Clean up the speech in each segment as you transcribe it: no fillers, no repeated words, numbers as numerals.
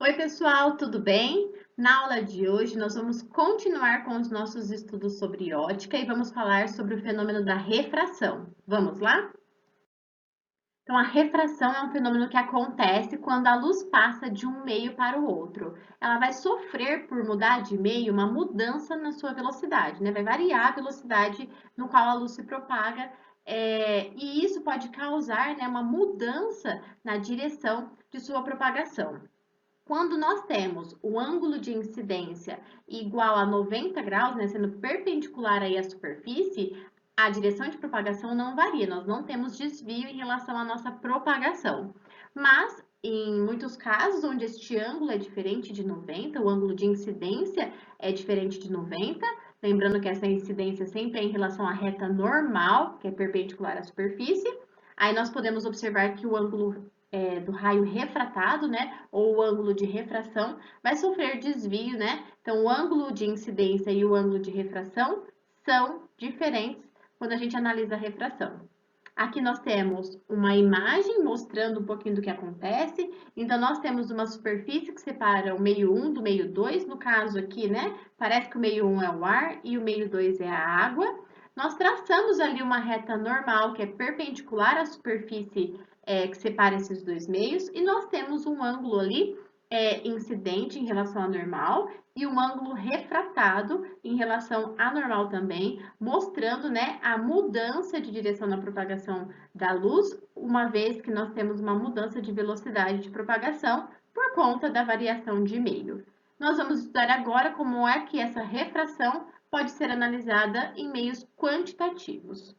Oi, pessoal, tudo bem? Na aula de hoje, nós vamos continuar com os nossos estudos sobre ótica e vamos falar sobre o fenômeno da refração. Vamos lá? Então, a refração é um fenômeno que acontece quando a luz passa de um meio para o outro. Ela vai sofrer, por mudar de meio, uma mudança na sua velocidade, né? Vai variar a velocidade no qual a luz se propaga, e isso pode causar, né, uma mudança na direção de sua propagação. Quando nós temos o ângulo de incidência igual a 90 graus, né, sendo perpendicular aí à superfície, a direção de propagação não varia, nós não temos desvio em relação à nossa propagação. Mas, em muitos casos onde este ângulo é diferente de 90, o ângulo de incidência é diferente de 90, lembrando que essa incidência sempre é em relação à reta normal, que é perpendicular à superfície, aí nós podemos observar que o ângulo do raio refratado, né, ou o ângulo de refração, vai sofrer desvio, né? Então, o ângulo de incidência e o ângulo de refração são diferentes quando a gente analisa a refração. Aqui nós temos uma imagem mostrando um pouquinho do que acontece. Então, nós temos uma superfície que separa o meio 1 do meio 2. No caso aqui, né, parece que o meio 1 é o ar e o meio 2 é a água. Nós traçamos ali uma reta normal, que é perpendicular à superfície que separa esses dois meios, e nós temos um ângulo ali incidente em relação ao normal e um ângulo refratado em relação à normal também, mostrando, né, a mudança de direção na propagação da luz, uma vez que nós temos uma mudança de velocidade de propagação por conta da variação de meio. Nós vamos estudar agora como é que essa refração pode ser analisada em meios quantitativos.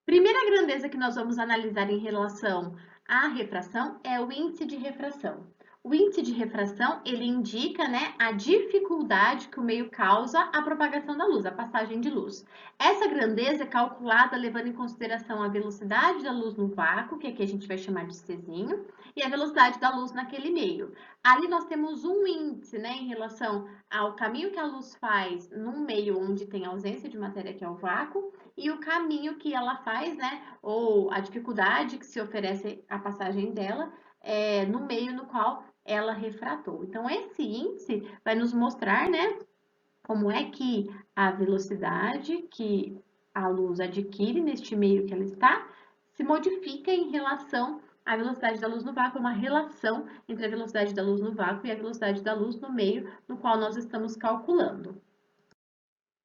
Primeira grandeza que nós vamos analisar em relação à refração é o índice de refração. O índice de refração, ele indica, né, a dificuldade que o meio causa à propagação da luz, a passagem de luz. Essa grandeza é calculada levando em consideração a velocidade da luz no vácuo, que aqui a gente vai chamar de Czinho, e a velocidade da luz naquele meio. Ali nós temos um índice, né, em relação ao caminho que a luz faz num meio onde tem ausência de matéria, que é o vácuo, e o caminho que ela faz, né, ou a dificuldade que se oferece a passagem dela no meio no qual ela refratou. Então, esse índice vai nos mostrar, né, como é que a velocidade que a luz adquire neste meio que ela está se modifica em relação à velocidade da luz no vácuo, uma relação entre a velocidade da luz no vácuo e a velocidade da luz no meio no qual nós estamos calculando.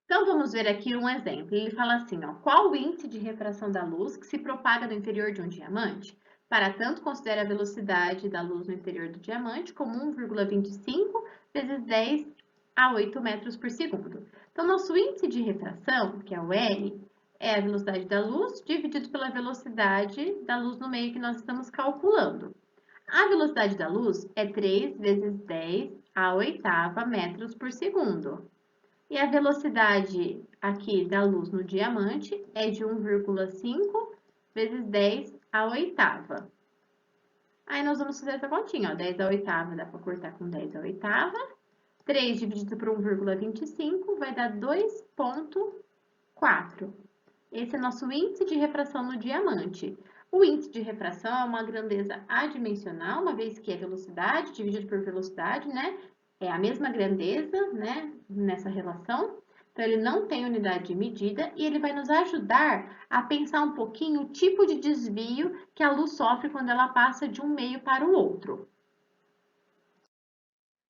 Então, vamos ver aqui um exemplo. Ele fala assim, ó, qual o índice de refração da luz que se propaga no interior de um diamante? Para tanto, considere a velocidade da luz no interior do diamante como 1,25 vezes 10 a 8 metros por segundo. Então, nosso índice de refração, que é o N, é a velocidade da luz dividido pela velocidade da luz no meio que nós estamos calculando. A velocidade da luz é 3 vezes 10 a oitava metros por segundo. E a velocidade aqui da luz no diamante é de 1,5 vezes 10 a oitava. Aí nós vamos fazer essa continha, ó, 10 a oitava dá para cortar com 10 a oitava. 3 dividido por 1,25 vai dar 2,4. Esse é nosso índice de refração no diamante. O índice de refração é uma grandeza adimensional, uma vez que é velocidade dividido por velocidade, né? É a mesma grandeza, né, nessa relação. Então, ele não tem unidade de medida e ele vai nos ajudar a pensar um pouquinho o tipo de desvio que a luz sofre quando ela passa de um meio para o outro.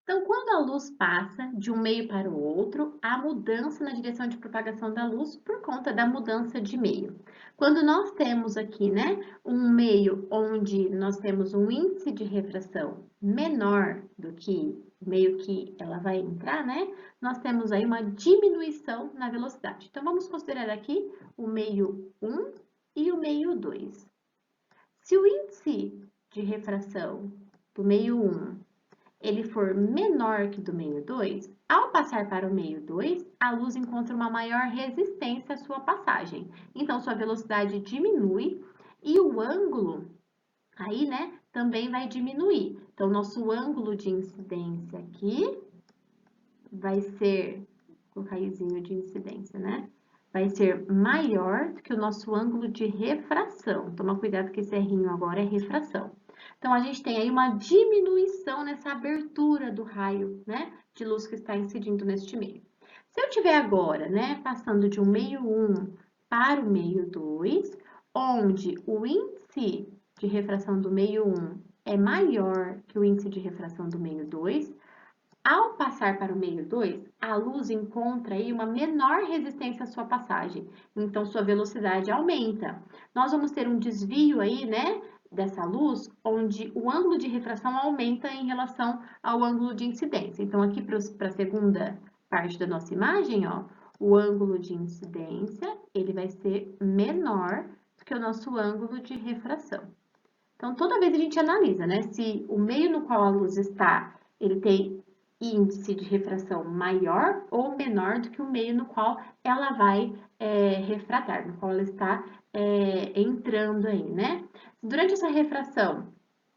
Então, quando a luz passa de um meio para o outro, há mudança na direção de propagação da luz por conta da mudança de meio. Quando nós temos aqui, né, um meio onde nós temos um índice de refração menor do que o meio que ela vai entrar, né, nós temos aí uma diminuição na velocidade. Então, vamos considerar aqui o meio 1 e o meio 2. Se o índice de refração do meio 1 ele for menor que do meio 2, ao passar para o meio 2, a luz encontra uma maior resistência à sua passagem. Então, sua velocidade diminui e o ângulo aí, né, também vai diminuir. Então, nosso ângulo de incidência aqui vai ser, o raizinho de incidência, né? Vai ser maior do que o nosso ângulo de refração. Toma cuidado que esse errinho agora é refração. Então, a gente tem aí uma diminuição nessa abertura do raio, né, de luz que está incidindo neste meio. Se eu tiver agora, né, passando de um meio 1 para o meio 2, onde o índice de refração do meio 1 é maior que o índice de refração do meio 2, ao passar para o meio 2, a luz encontra aí uma menor resistência à sua passagem, então sua velocidade aumenta. Nós vamos ter um desvio aí, né, dessa luz, onde o ângulo de refração aumenta em relação ao ângulo de incidência. Então, aqui para a segunda parte da nossa imagem, ó, o ângulo de incidência, ele vai ser menor do que o nosso ângulo de refração. Então, toda vez a gente analisa, né, se o meio no qual a luz está, ele tem índice de refração maior ou menor do que o meio no qual ela vai refratar, no qual ela está entrando aí, né? Durante essa refração,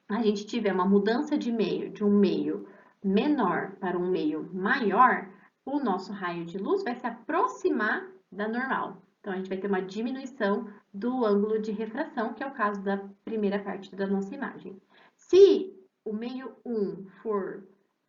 a gente tiver uma mudança de meio, de um meio menor para um meio maior, o nosso raio de luz vai se aproximar da normal. Então, a gente vai ter uma diminuição do ângulo de refração, que é o caso da primeira parte da nossa imagem. Se o meio 1 for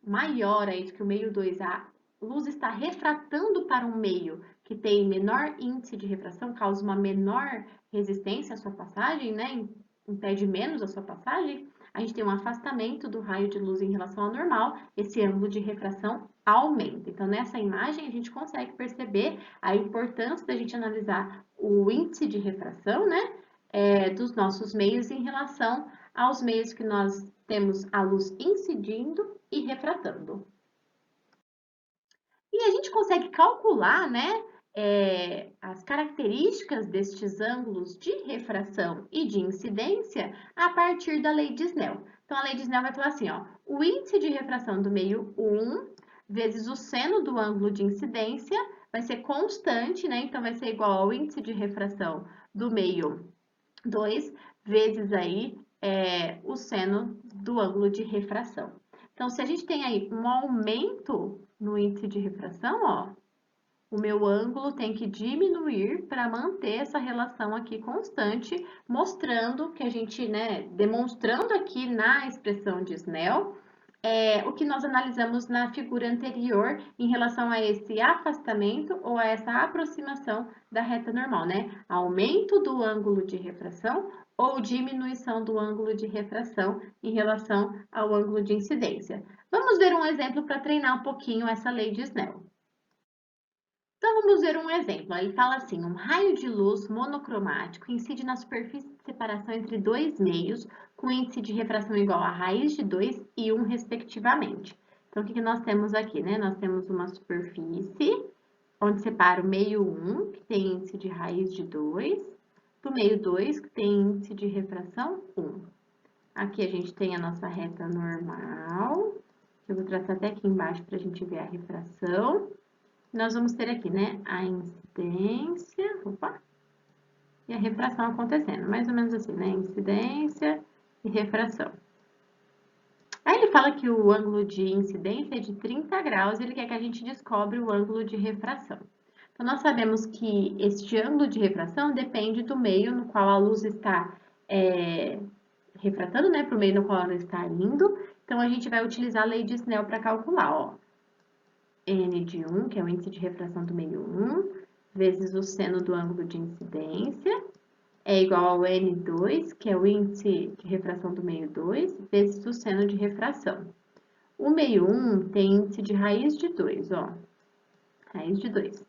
maior aí do que o meio 2, a luz está refratando para um meio que tem menor índice de refração, causa uma menor resistência à sua passagem, né? Impede menos a sua passagem, a gente tem um afastamento do raio de luz em relação ao normal, esse ângulo de refração aumenta. Então, nessa imagem, a gente consegue perceber a importância da gente analisar o índice de refração, né, dos nossos meios em relação aos meios que nós temos a luz incidindo e refratando. E a gente consegue calcular, né, as características destes ângulos de refração e de incidência a partir da lei de Snell. Então, a lei de Snell vai falar assim, ó, o índice de refração do meio 1 vezes o seno do ângulo de incidência vai ser constante, né? Então, vai ser igual ao índice de refração do meio 2 vezes aí o seno do ângulo de refração. Então, se a gente tem aí um aumento no índice de refração, ó, o meu ângulo tem que diminuir para manter essa relação aqui constante, mostrando que a gente, né, demonstrando aqui na expressão de Snell, o que nós analisamos na figura anterior em relação a esse afastamento ou a essa aproximação da reta normal, né? Aumento do ângulo de refração ou diminuição do ângulo de refração em relação ao ângulo de incidência. Vamos ver um exemplo para treinar um pouquinho essa lei de Snell. Então, vamos ver um exemplo. Ele fala assim, um raio de luz monocromático incide na superfície de separação entre dois meios, com índice de refração igual a raiz de 2 e 1, respectivamente. Então, o que nós temos aqui, né? Nós temos uma superfície, onde separa o meio 1, que tem índice de raiz de 2, do meio 2, que tem índice de refração 1. Aqui a gente tem a nossa reta normal, eu vou traçar até aqui embaixo para a gente ver a refração. Nós vamos ter aqui, né, a incidência, e a refração acontecendo, mais ou menos assim, né, incidência e refração. Aí ele fala que o ângulo de incidência é de 30 graus e ele quer que a gente descobre o ângulo de refração. Então, nós sabemos que este ângulo de refração depende do meio no qual a luz está refratando, né, para o meio no qual ela está indo. Então, a gente vai utilizar a lei de Snell para calcular, ó. N de 1, que é o índice de refração do meio 1, vezes o seno do ângulo de incidência, é igual ao N2, que é o índice de refração do meio 2, vezes o seno de refração. O meio 1 tem índice de raiz de 2, ó, raiz de 2.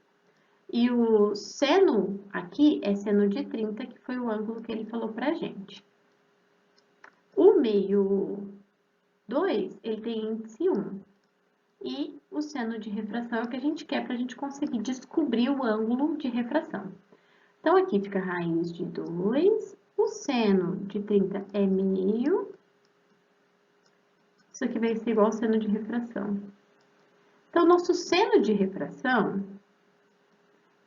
E o seno aqui é seno de 30, que foi o ângulo que ele falou pra gente. O meio 2, ele tem índice 1. E o seno de refração é o que a gente quer para a gente conseguir descobrir o ângulo de refração. Então, aqui fica raiz de 2, o seno de 30 é meio, isso aqui vai ser igual ao seno de refração. Então, nosso seno de refração,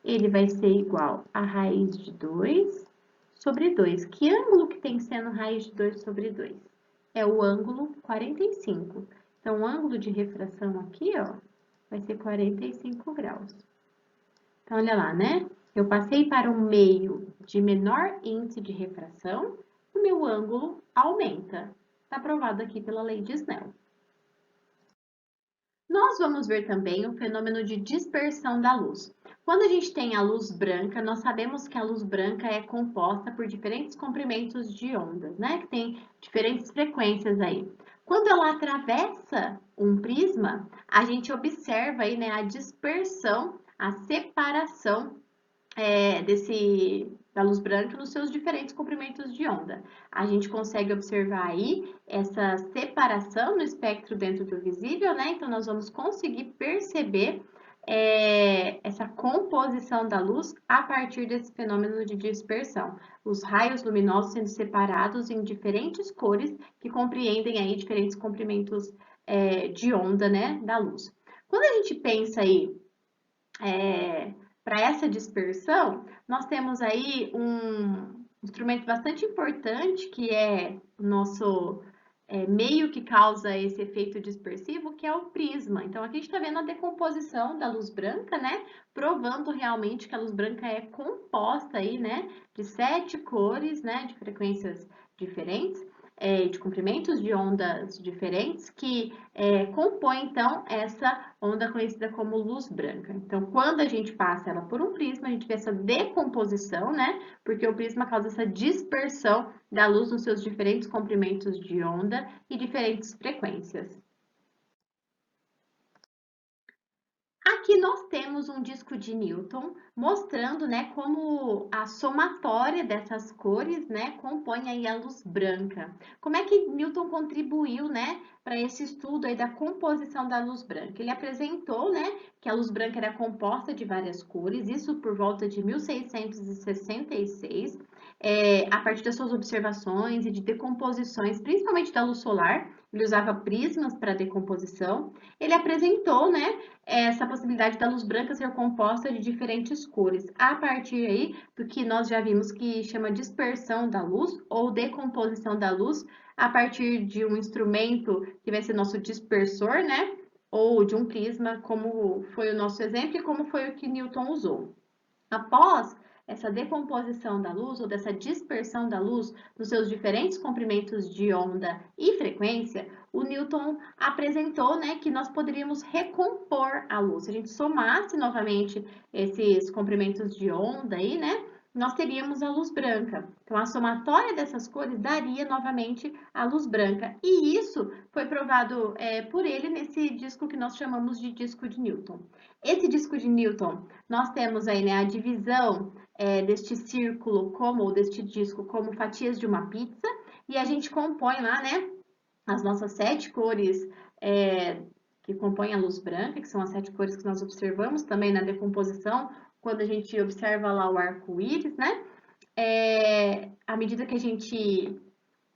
ele vai ser igual a raiz de 2 sobre 2. Que ângulo que tem seno raiz de 2 sobre 2? É o ângulo 45. Então, o ângulo de refração aqui, ó, vai ser 45 graus. Então, olha lá, né? Eu passei para um meio de menor índice de refração, o meu ângulo aumenta. está provado aqui pela lei de Snell. Nós vamos ver também o fenômeno de dispersão da luz. Quando a gente tem a luz branca, nós sabemos que a luz branca é composta por diferentes comprimentos de ondas, né? Que tem diferentes frequências aí. Quando ela atravessa um prisma, a gente observa aí, né, a dispersão, a separação da luz branca nos seus diferentes comprimentos de onda. A gente consegue observar aí essa separação no espectro dentro do visível, né? Então, nós vamos conseguir perceber essa composição da luz a partir desse fenômeno de dispersão. Os raios luminosos sendo separados em diferentes cores que compreendem aí diferentes comprimentos de onda, né, da luz. Quando a gente pensa aí para essa dispersão, nós temos aí um instrumento bastante importante, que é o nosso meio que causa esse efeito dispersivo, que é o prisma. Então, aqui a gente está vendo a decomposição da luz branca, né? Provando realmente que a luz branca é composta aí, né? De 7 cores, né? De frequências diferentes, de comprimentos de ondas diferentes, que compõem, então, essa onda conhecida como luz branca. Então, quando a gente passa ela por um prisma, a gente vê essa decomposição, né? Porque o prisma causa essa dispersão da luz nos seus diferentes comprimentos de onda e diferentes frequências. Aqui nós temos um disco de Newton mostrando, né, como a somatória dessas cores, né, compõe aí a luz branca. Como é que Newton contribuiu, né, para esse estudo aí da composição da luz branca? Ele apresentou, né, que a luz branca era composta de várias cores, isso por volta de 1666, a partir das suas observações e de decomposições, principalmente da luz solar. Ele usava prismas para decomposição. Ele apresentou, né, essa possibilidade da luz branca ser composta de diferentes cores, a partir aí do que nós já vimos que chama dispersão da luz ou decomposição da luz, a partir de um instrumento que vai ser nosso dispersor, né? Ou de um prisma, como foi o nosso exemplo e como foi o que Newton usou. Após essa decomposição da luz ou dessa dispersão da luz nos seus diferentes comprimentos de onda e frequência, o Newton apresentou, né, que nós poderíamos recompor a luz. Se a gente somasse novamente esses comprimentos de onda aí, né, nós teríamos a luz branca. Então, a somatória dessas cores daria novamente a luz branca. E isso foi provado por ele nesse disco que nós chamamos de disco de Newton. Esse disco de Newton, nós temos aí, né, a divisão deste círculo ou deste disco como fatias de uma pizza, e a gente compõe lá, né, as nossas 7 cores que compõem a luz branca, que são as 7 cores que nós observamos também na decomposição, quando a gente observa lá o arco-íris, né? À medida que a gente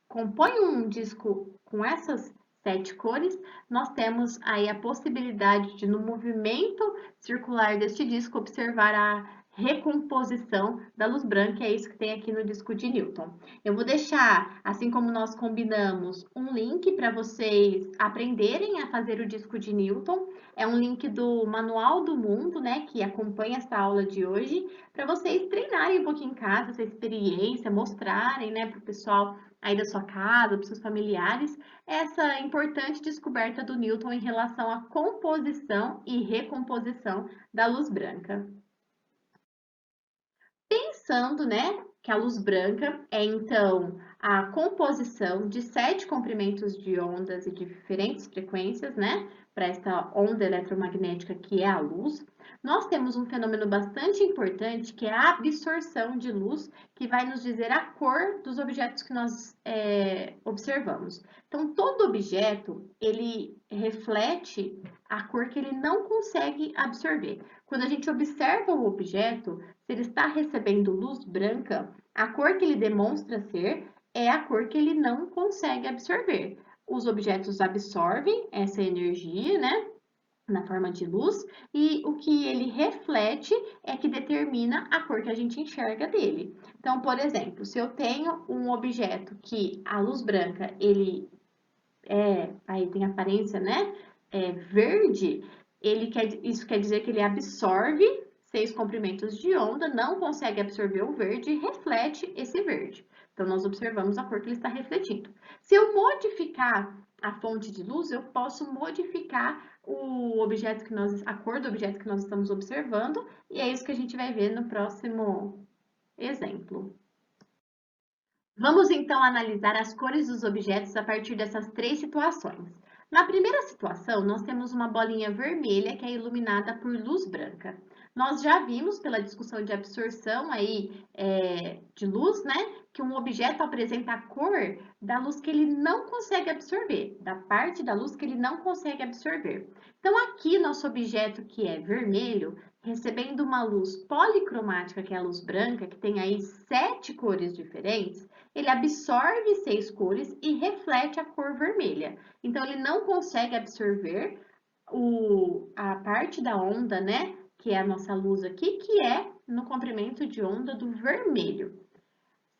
compõe um disco com essas 7 cores, nós temos aí a possibilidade de, no movimento circular deste disco, observar a recomposição da luz branca, é isso que tem aqui no disco de Newton. Eu vou deixar, assim como nós combinamos, um link para vocês aprenderem a fazer o disco de Newton. É um link do Manual do Mundo, né, que acompanha essa aula de hoje, para vocês treinarem um pouquinho em casa essa experiência, mostrarem, né, para o pessoal aí da sua casa, para os seus familiares, essa importante descoberta do Newton em relação à composição e recomposição da luz branca. Pensando, né, que a luz branca é então a composição de 7 comprimentos de ondas e de diferentes frequências, né, para esta onda eletromagnética que é a luz, nós temos um fenômeno bastante importante que é a absorção de luz, que vai nos dizer a cor dos objetos que nós observamos. Então, todo objeto, ele reflete a cor que ele não consegue absorver. Quando a gente observa o objeto, se ele está recebendo luz branca, a cor que ele demonstra ser é a cor que ele não consegue absorver. Os objetos absorvem essa energia, né, na forma de luz, e o que ele reflete é que determina a cor que a gente enxerga dele. Então, por exemplo, se eu tenho um objeto que a luz branca, aí tem aparência, né, verde, isso quer dizer que ele absorve 6 comprimentos de onda, não consegue absorver o verde e reflete esse verde. Então, nós observamos a cor que ele está refletindo. Se eu modificar a fonte de luz, eu posso modificar a cor do objeto que nós estamos observando, e é isso que a gente vai ver no próximo exemplo. Vamos então analisar as cores dos objetos a partir dessas três situações. Na primeira situação, nós temos uma bolinha vermelha que é iluminada por luz branca. Nós já vimos pela discussão de absorção de luz, né, que um objeto apresenta a cor da luz que ele não consegue absorver, da parte da luz que ele não consegue absorver. Então, aqui, nosso objeto que é vermelho, recebendo uma luz policromática, que é a luz branca, que tem aí 7 cores diferentes, ele absorve 6 cores e reflete a cor vermelha. Então, ele não consegue absorver a parte da onda, né, que é a nossa luz aqui, que é no comprimento de onda do vermelho.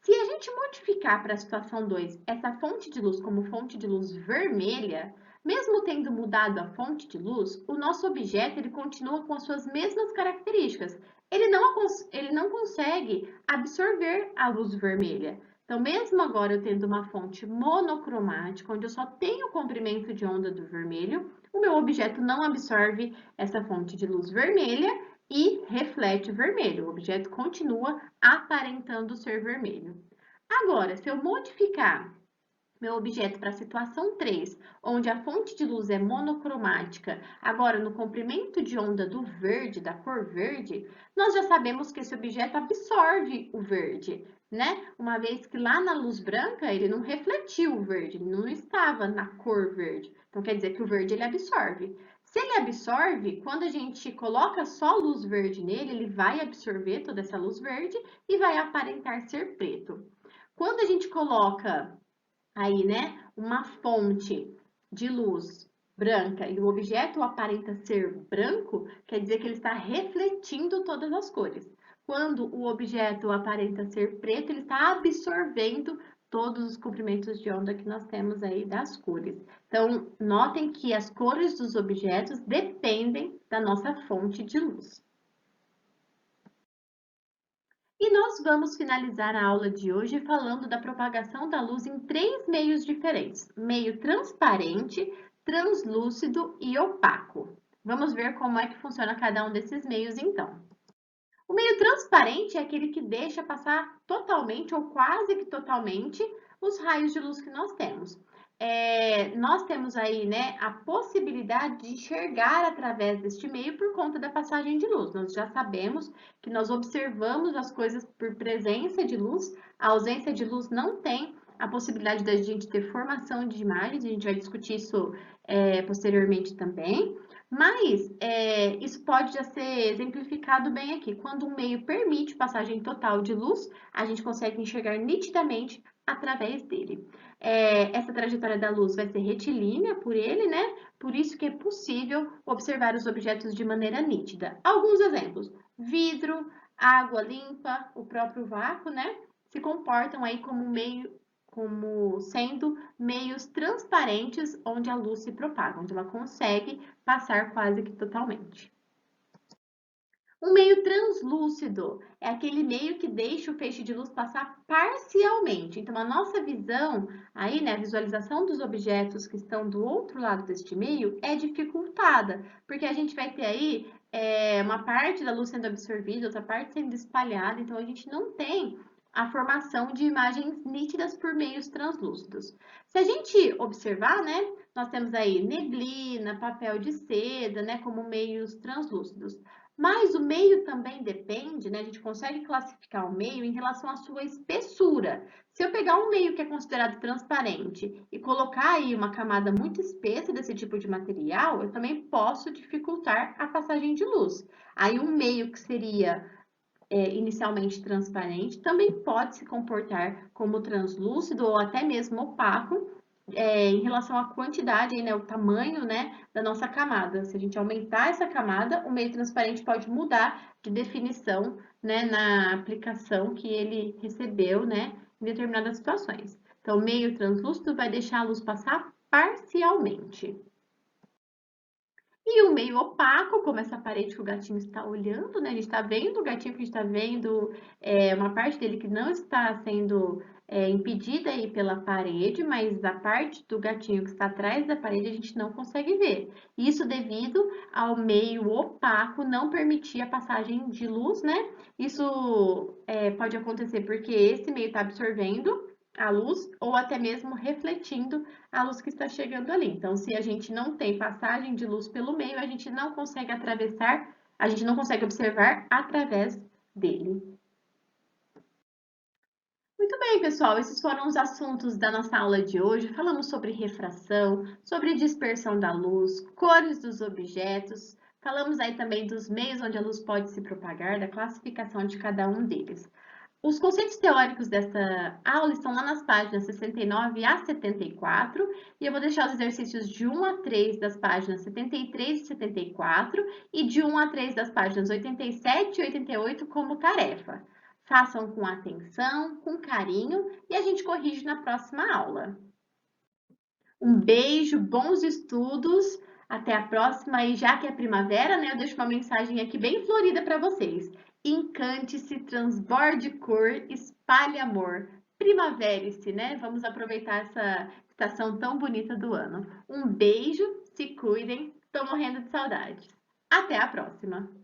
Se a gente modificar para a situação 2 essa fonte de luz como fonte de luz vermelha, mesmo tendo mudado a fonte de luz, o nosso objeto ele continua com as suas mesmas características. Ele não consegue absorver a luz vermelha. Então, mesmo agora eu tendo uma fonte monocromática, onde eu só tenho o comprimento de onda do vermelho, o meu objeto não absorve essa fonte de luz vermelha e reflete vermelho. O objeto continua aparentando ser vermelho. Agora, se eu modificar meu objeto para a situação 3, onde a fonte de luz é monocromática, agora no comprimento de onda do verde, da cor verde, nós já sabemos que esse objeto absorve o verde, né? Uma vez que lá na luz branca ele não refletiu o verde, ele não estava na cor verde. Então quer dizer que o verde ele absorve. Se ele absorve, quando a gente coloca só luz verde nele, ele vai absorver toda essa luz verde e vai aparentar ser preto. Quando a gente coloca aí, né, uma fonte de luz branca e o objeto aparenta ser branco, quer dizer que ele está refletindo todas as cores. Quando o objeto aparenta ser preto, ele está absorvendo todos os comprimentos de onda que nós temos aí das cores. Então, notem que as cores dos objetos dependem da nossa fonte de luz. E nós vamos finalizar a aula de hoje falando da propagação da luz em três meios diferentes: meio transparente, translúcido e opaco. Vamos ver como é que funciona cada um desses meios então. O meio transparente é aquele que deixa passar totalmente ou quase que totalmente os raios de luz que nós temos. Nós temos aí, né, a possibilidade de enxergar através deste meio por conta da passagem de luz. Nós já sabemos que nós observamos as coisas por presença de luz, a ausência de luz não tem a possibilidade da gente ter formação de imagens, a gente vai discutir isso posteriormente também. Mas isso pode já ser exemplificado bem aqui. Quando um meio permite passagem total de luz, a gente consegue enxergar nitidamente através dele. Essa trajetória da luz vai ser retilínea por ele, né? Por isso que é possível observar os objetos de maneira nítida. Alguns exemplos: vidro, água limpa, o próprio vácuo, né? Se comportam aí como sendo meios transparentes onde a luz se propaga, onde ela consegue passar quase que totalmente. Um meio translúcido é aquele meio que deixa o feixe de luz passar parcialmente. Então, a nossa visão, aí, né, a visualização dos objetos que estão do outro lado deste meio é dificultada, porque a gente vai ter aí uma parte da luz sendo absorvida, outra parte sendo espalhada, então a gente não tem a formação de imagens nítidas por meios translúcidos. Se a gente observar, né, nós temos aí neblina, papel de seda, né, como meios translúcidos. Mas o meio também depende, né? A gente consegue classificar o meio em relação à sua espessura. Se eu pegar um meio que é considerado transparente e colocar aí uma camada muito espessa desse tipo de material, eu também posso dificultar a passagem de luz. Aí um meio que seria inicialmente transparente também pode se comportar como translúcido ou até mesmo opaco, em relação à quantidade, né, o tamanho, né, da nossa camada. Se a gente aumentar essa camada, o meio transparente pode mudar de definição, né, na aplicação que ele recebeu, né, em determinadas situações. Então, o meio translúcido vai deixar a luz passar parcialmente. E o meio opaco, como essa parede que o gatinho está olhando, né? A gente está vendo o gatinho que a gente está vendo, uma parte dele que não está sendo impedida aí pela parede, mas a parte do gatinho que está atrás da parede a gente não consegue ver. Isso devido ao meio opaco não permitir a passagem de luz, né? Isso pode acontecer porque esse meio está absorvendo a luz ou até mesmo refletindo a luz que está chegando ali. Então, se a gente não tem passagem de luz pelo meio, a gente não consegue atravessar, a gente não consegue observar através dele. Muito bem, pessoal, esses foram os assuntos da nossa aula de hoje. Falamos sobre refração, sobre dispersão da luz, cores dos objetos, falamos aí também dos meios onde a luz pode se propagar, da classificação de cada um deles. Os conceitos teóricos dessa aula estão lá nas páginas 69 a 74, e eu vou deixar os exercícios de 1 a 3 das páginas 73 e 74 e de 1 a 3 das páginas 87 e 88 como tarefa. Façam com atenção, com carinho e a gente corrige na próxima aula. Um beijo, bons estudos, até a próxima e já que é primavera, né, eu deixo uma mensagem aqui bem florida para vocês. Encante-se, transborde cor, espalhe amor. Primavere-se, né? Vamos aproveitar essa estação tão bonita do ano. Um beijo, se cuidem, tô morrendo de saudades. Até a próxima!